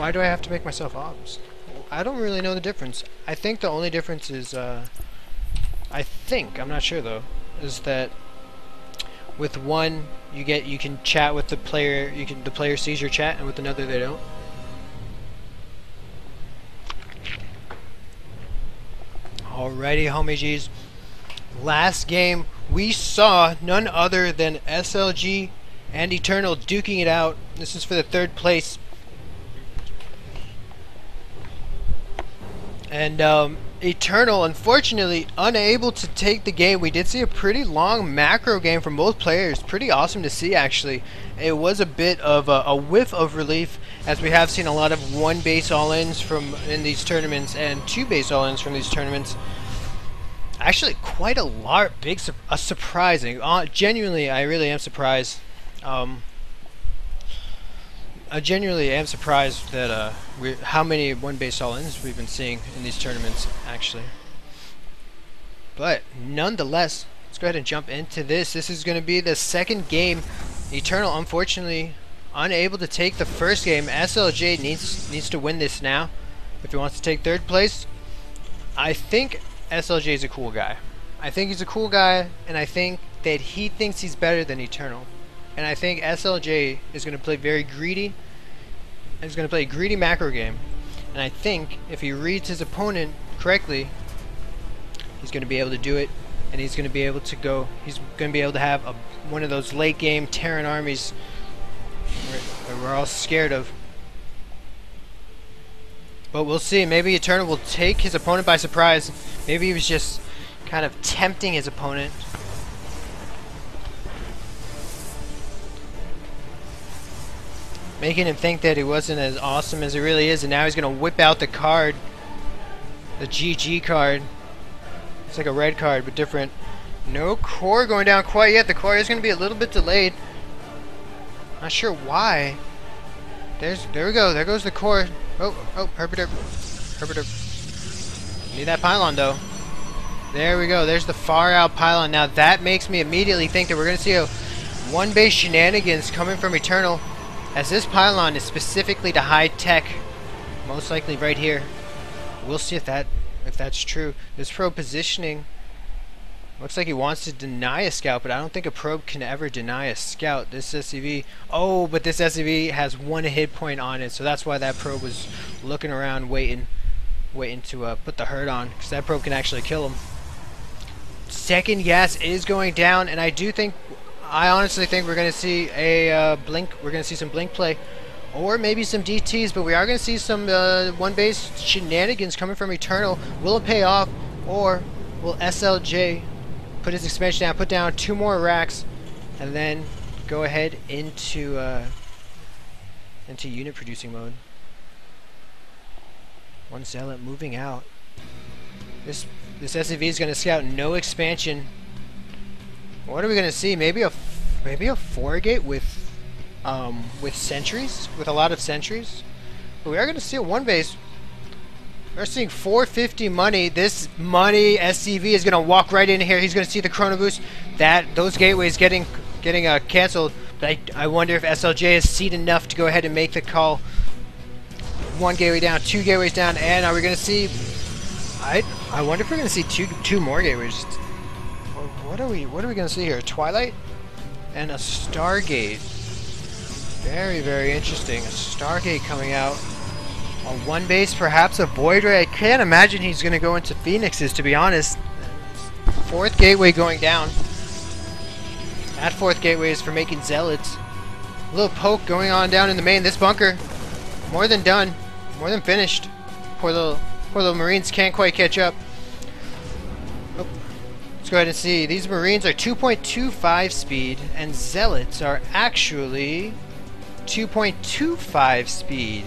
Why do I have to make myself obs? I don't really know the difference. I think the only difference is, I think, I'm not sure though, is that with one you can chat with the player, the player sees your chat, and with another they don't. Alrighty, homie G's. Last game we saw none other than SLG and Eternal duking it out. This is for the 3rd place. And Eternal, unfortunately, unable to take the game. We did see a pretty long macro game from both players. Pretty awesome to see, actually. It was a bit of a whiff of relief, as we have seen a lot of 1 base all-ins in these tournaments and 2 base all-ins from these tournaments. Actually, quite a lot, surprising. Genuinely, I really am surprised. I genuinely am surprised that how many 1 base all-ins we've been seeing in these tournaments, actually. But nonetheless, let's go ahead and jump into this. This is going to be the 2nd game. Eternal, unfortunately, unable to take the 1st game. SLJ needs to win this now if he wants to take 3rd place. I think SLJ is a cool guy. I think he's a cool guy, and I think that he thinks he's better than Eternal. And I think SLJ is going to play very greedy. He's going to play a greedy macro game. And I think if he reads his opponent correctly, he's going to be able to do it. And he's going to be able to go. He's going to be able to have one of those late game Terran armies that we're all scared of. But we'll see. Maybe Eternal will take his opponent by surprise. Maybe he was just kind of tempting his opponent. Making him think that he wasn't as awesome as he really is, and now he's going to whip out the card. The GG card. It's like a red card, but different. No core going down quite yet. The core is going to be a little bit delayed. Not sure why. There we go. There goes the core. Oh, herpaderp. Herpaderp. Need that pylon, though. There we go. There's the far out pylon. Now that makes me immediately think that we're going to see a 1 base shenanigans coming from Eternal. As this pylon is specifically to high tech, most likely right here. We'll see if that's true. This probe positioning looks like he wants to deny a scout, but I don't think a probe can ever deny a scout. This SCV, oh, but this SCV has 1 hit point on it, so that's why that probe was looking around, waiting to put the hurt on, because that probe can actually kill him. 2nd gas is going down, and I honestly think we're going to see a blink. We're going to see some blink play, or maybe some DTs. But we are going to see some 1 base shenanigans coming from Eternal. Will it pay off, or will SLJ put his expansion down, put down 2 more racks, and then go ahead into unit producing mode? 1 zealot moving out. This SCV is going to scout no expansion. What are we gonna see? Maybe a 4-gate with sentries, with a lot of sentries. But we are gonna see a 1 base. We're seeing 450 money. This money SCV is gonna walk right in here. He's gonna see the chrono boost. Those gateways getting canceled. But I wonder if SLJ is seed enough to go ahead and make the call. 1 gateway down, 2 gateways down, and are we gonna see? I wonder if we're gonna see two more gateways. What are we gonna see here? Twilight and a Stargate. Very, very interesting. A Stargate coming out on 1 base, perhaps a Void Ray. I can't imagine he's gonna go into Phoenixes, to be honest. 4th gateway going down. That 4th gateway is for making zealots. A little poke going on down in the main. This bunker, more than done, more than finished. Poor little Marines can't quite catch up. Go ahead and see. These Marines are 2.25 speed, and Zealots are actually 2.25 speed.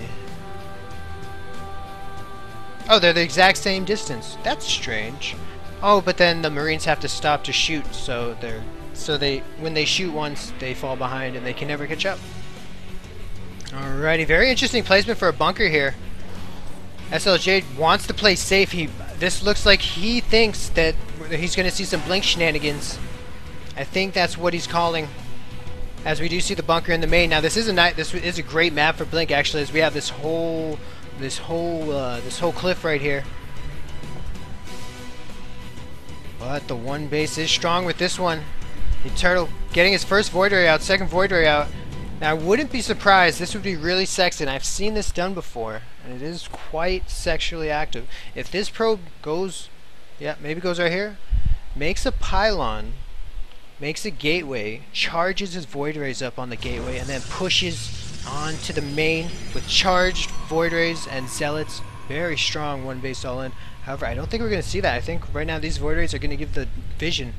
Oh, they're the exact same distance. That's strange. Oh, but then the Marines have to stop to shoot, so when they shoot once, they fall behind and they can never catch up. Alrighty, very interesting placement for a bunker here. SLJ wants to play safe. This looks like he thinks that he's going to see some blink shenanigans. I think that's what he's calling. as we do see the bunker in the main. Now this is a great map for Blink actually, as we have this whole cliff right here. But the one base is strong with this one. Eternal getting his first Void Ray out, second Void Ray out. Now I wouldn't be surprised, this would be really sexy, and I've seen this done before, and it is quite sexually active. If this probe goes, yeah, maybe goes right here, makes a pylon, makes a gateway, charges his Void Rays up on the gateway, and then pushes on to the main with charged Void Rays and Zealots. Very strong one base all in. However, I don't think we're going to see that. I think right now these Void Rays are going to give the vision.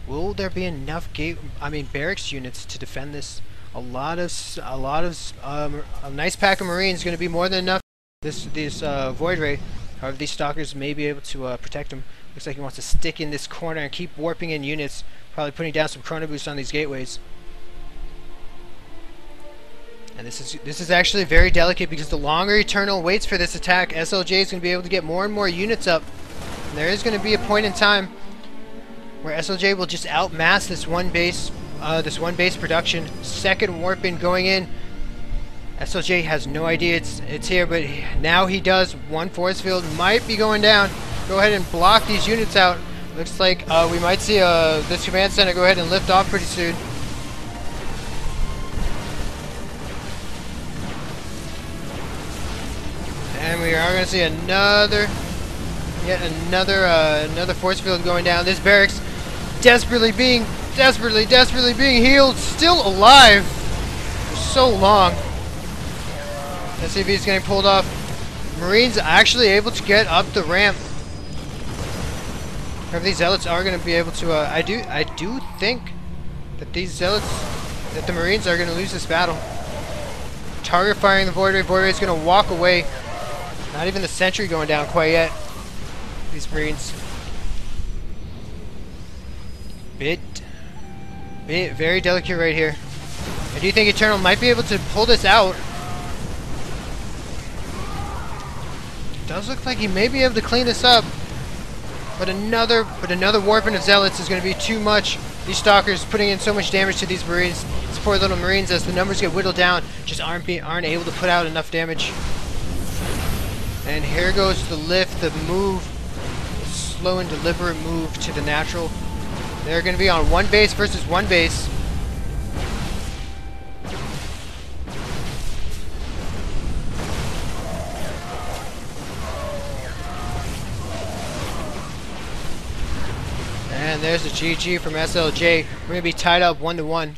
Will there be enough barracks units to defend this? A nice pack of Marines going to be more than enough. This Void Ray. However, these Stalkers may be able to protect him. Looks like he wants to stick in this corner and keep warping in units. Probably putting down some Chrono Boost on these gateways. And this is actually very delicate, because the longer Eternal waits for this attack, SLJ is going to be able to get more and more units up. And there is going to be a point in time where SLJ will just outmass this one base production. Second warp in going in. SLJ has no idea it's here, but now he does. One force field might be going down. Go ahead and block these units out. Looks like we might see this command center go ahead and lift off pretty soon. And we are going to see another force field going down. This barracks desperately being healed, still alive for so long. SCV is getting pulled off. Marines actually able to get up the ramp. However, these Zealots are going to be able to. I do think that the Marines are going to lose this battle. Target firing the Void Ray. Void Ray is going to walk away. Not even the sentry going down quite yet. These Marines. Very delicate right here. I do think Eternal might be able to pull this out. It does look like he may be able to clean this up. But another warping of Zealots is going to be too much. These Stalkers putting in so much damage to these Marines. These poor little Marines, as the numbers get whittled down, just aren't able to put out enough damage. And here goes the lift, the move, the slow and deliberate move to the natural. They're going to be on one base versus one base. And there's the GG from SLJ. We're going to be tied up 1-1.